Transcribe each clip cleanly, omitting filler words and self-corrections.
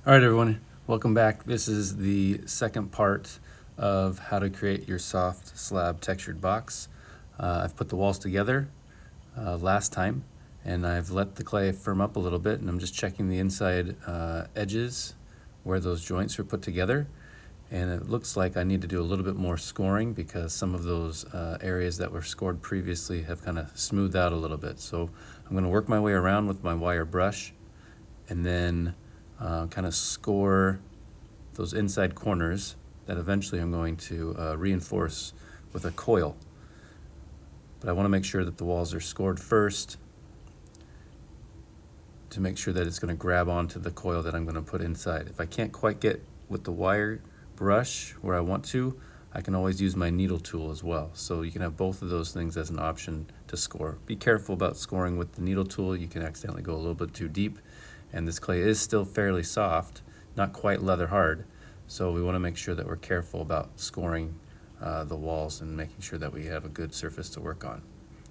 All right, everyone, welcome back. This is the second part of how to create your soft slab textured box. I've put the walls together last time, and I've let the clay firm up a little bit, and I'm just checking the inside edges where those joints are put together. And it looks like I need to do a little bit more scoring because some of those areas that were scored previously have kind of smoothed out a little bit. So I'm going to work my way around with my wire brush and then kind of score those inside corners that eventually I'm going to reinforce with a coil. But I want to make sure that the walls are scored first to make sure that it's going to grab onto the coil that I'm going to put inside. If I can't quite get with the wire brush where I want to, I can always use my needle tool as well. So you can have both of those things as an option to score. Be careful about scoring with the needle tool. You can accidentally go a little bit too deep, and this clay is still fairly soft, not quite leather hard. So we want to make sure that we're careful about scoring the walls and making sure that we have a good surface to work on.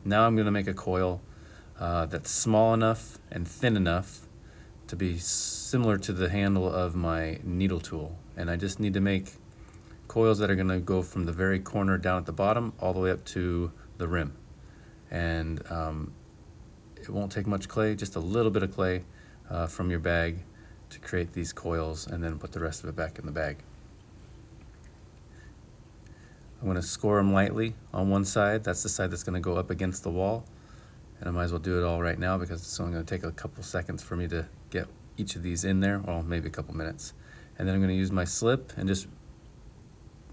Now I'm going to make a coil that's small enough and thin enough to be similar to the handle of my needle tool. And I just need to make coils that are going to go from the very corner down at the bottom all the way up to the rim. And it won't take much clay, just a little bit of clay from your bag to create these coils, and then put the rest of it back in the bag. I'm going to score them lightly on one side. That's the side that's going to go up against the wall. And I might as well do it all right now because it's only going to take a couple seconds for me to get each of these in there, well, maybe a couple minutes. And then I'm going to use my slip and just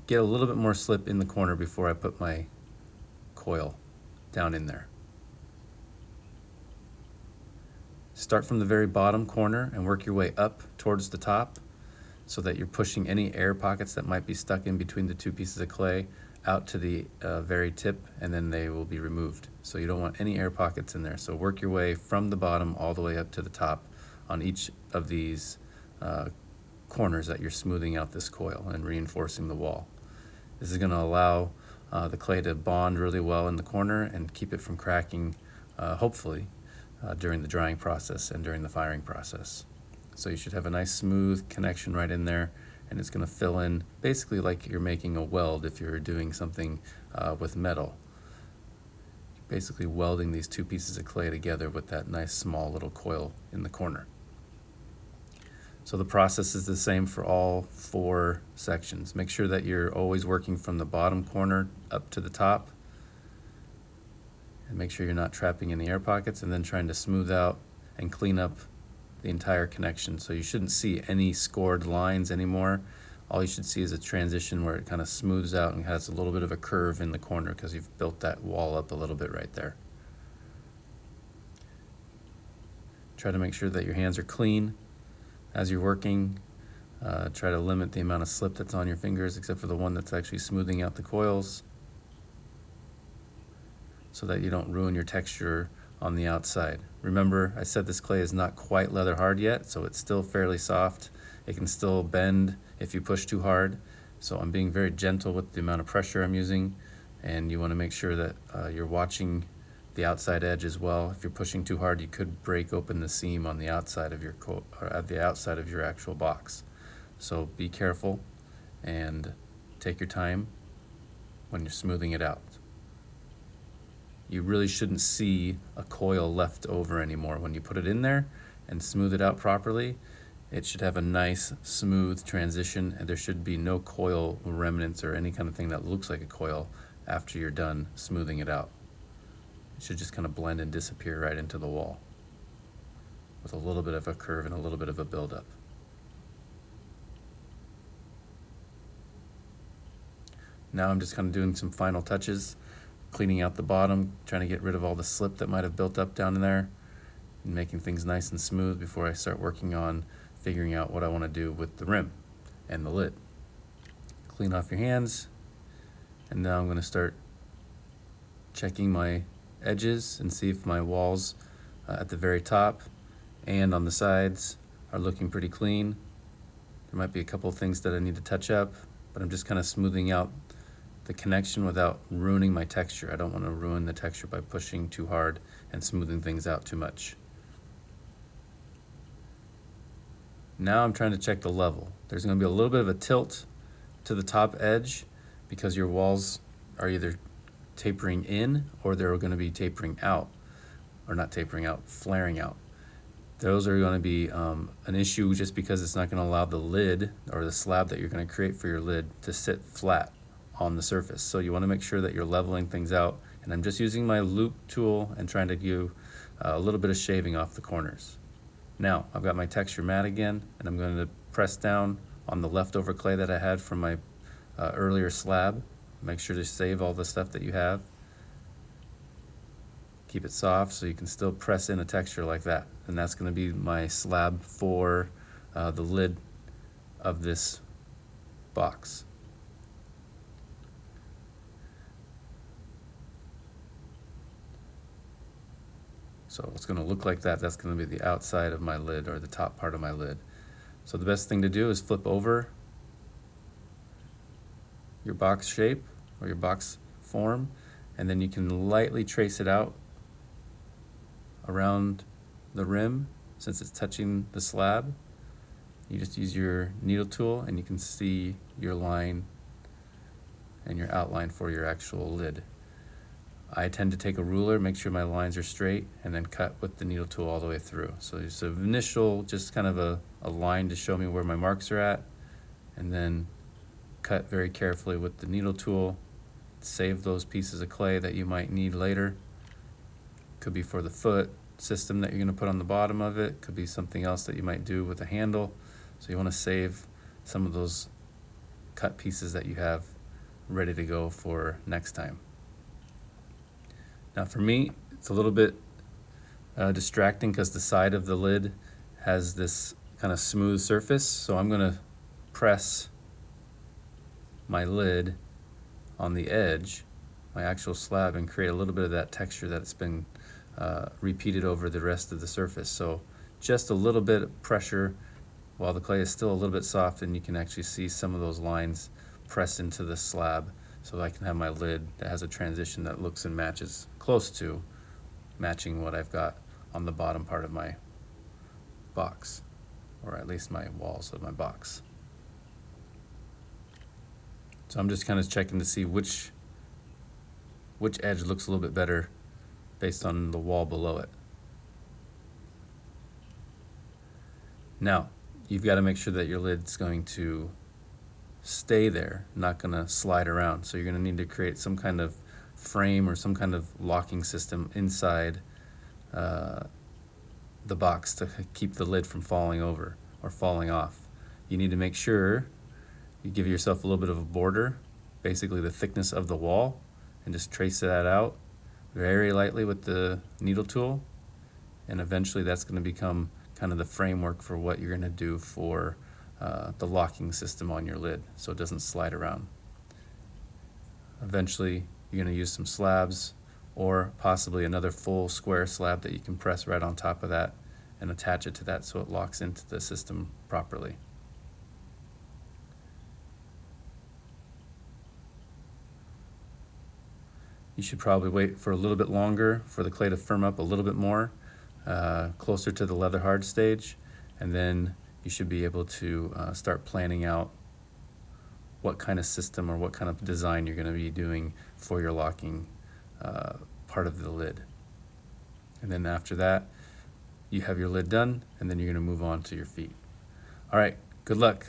get a little bit more slip in the corner before I put my coil down in there. Start from the very bottom corner and work your way up towards the top so that you're pushing any air pockets that might be stuck in between the two pieces of clay out to the very tip, and then they will be removed. So you don't want any air pockets in there. So work your way from the bottom all the way up to the top on each of these corners that you're smoothing out this coil and reinforcing the wall. This is going to allow the clay to bond really well in the corner and keep it from cracking, hopefully, during the drying process and during the firing process. So you should have a nice smooth connection right in there, and it's going to fill in basically like you're making a weld if you're doing something with metal. Basically welding these two pieces of clay together with that nice small little coil in the corner. So the process is the same for all 4 sections. Make sure that you're always working from the bottom corner up to the top, and make sure you're not trapping any air pockets, and then trying to smooth out and clean up the entire connection. So you shouldn't see any scored lines anymore. All you should see is a transition where it kind of smooths out and has a little bit of a curve in the corner because you've built that wall up a little bit right there. Try to make sure that your hands are clean as you're working. Try to limit the amount of slip that's on your fingers, except for the one that's actually smoothing out the coils, so that you don't ruin your texture on the outside. Remember, I said this clay is not quite leather hard yet, so it's still fairly soft. It can still bend if you push too hard. So I'm being very gentle with the amount of pressure I'm using, and you want to make sure that you're watching the outside edge as well. If you're pushing too hard, you could break open the seam on the outside of your or at the outside of your actual box. So be careful and take your time when you're smoothing it out. You really shouldn't see a coil left over anymore. When you put it in there and smooth it out properly, it should have a nice smooth transition, and there should be no coil remnants or any kind of thing that looks like a coil after you're done smoothing it out. It should just kind of blend and disappear right into the wall with a little bit of a curve and a little bit of a buildup. Now I'm just kind of doing some final touches, cleaning out the bottom, trying to get rid of all the slip that might have built up down in there, and making things nice and smooth before I start working on figuring out what I want to do with the rim and the lid. Clean off your hands, and now I'm going to start checking my edges and see if my walls at the very top and on the sides are looking pretty clean. There might be a couple of things that I need to touch up, but I'm just kind of smoothing out the connection without ruining my texture. I don't want to ruin the texture by pushing too hard and smoothing things out too much. Now I'm trying to check the level. There's going to be a little bit of a tilt to the top edge because your walls are either tapering in or they're going to be tapering out, or not tapering out, flaring out. Those are going to be an issue just because it's not going to allow the lid or the slab that you're going to create for your lid to sit flat on the surface. So you want to make sure that you're leveling things out. And I'm just using my loop tool and trying to do a little bit of shaving off the corners. Now I've got my texture mat again, and I'm going to press down on the leftover clay that I had from my earlier slab. Make sure to save all the stuff that you have. Keep it soft so you can still press in a texture like that. And that's going to be my slab for the lid of this box. So it's going to look like that. That's going to be the outside of my lid, or the top part of my lid. So the best thing to do is flip over your box shape or your box form, and then you can lightly trace it out around the rim. Since it's touching the slab, you just use your needle tool and you can see your line and your outline for your actual lid. I tend to take a ruler, make sure my lines are straight, and then cut with the needle tool all the way through. So it's an initial, just kind of a line to show me where my marks are at, and then cut very carefully with the needle tool. Save those pieces of clay that you might need later. Could be for the foot system that you're going to put on the bottom of it. Could be something else that you might do with a handle. So you want to save some of those cut pieces that you have ready to go for next time. Now for me, it's a little bit distracting because the side of the lid has this kind of smooth surface. So I'm going to press my lid on the edge, my actual slab, and create a little bit of that texture that's been repeated over the rest of the surface. So just a little bit of pressure while the clay is still a little bit soft, and you can actually see some of those lines press into the slab, so I can have my lid that has a transition that looks and matches, close to matching what I've got on the bottom part of my box, or at least my walls of my box. So I'm just kind of checking to see which edge looks a little bit better based on the wall below it. Now, you've got to make sure that your lid's going to stay there, not going to slide around. So you're going to need to create some kind of frame or some kind of locking system inside the box to keep the lid from falling over or falling off. You need to make sure you give yourself a little bit of a border, basically the thickness of the wall, and just trace that out very lightly with the needle tool, and eventually that's going to become kind of the framework for what you're going to do for the locking system on your lid, so it doesn't slide around. Eventually you're going to use some slabs, or possibly another full square slab that you can press right on top of that and attach it to that so it locks into the system properly. You should probably wait for a little bit longer for the clay to firm up a little bit more, closer to the leather hard stage, and then you should be able to start planning out what kind of system or what kind of design you're going to be doing for your locking part of the lid. And then after that, you have your lid done, and then you're going to move on to your feet. All right, good luck.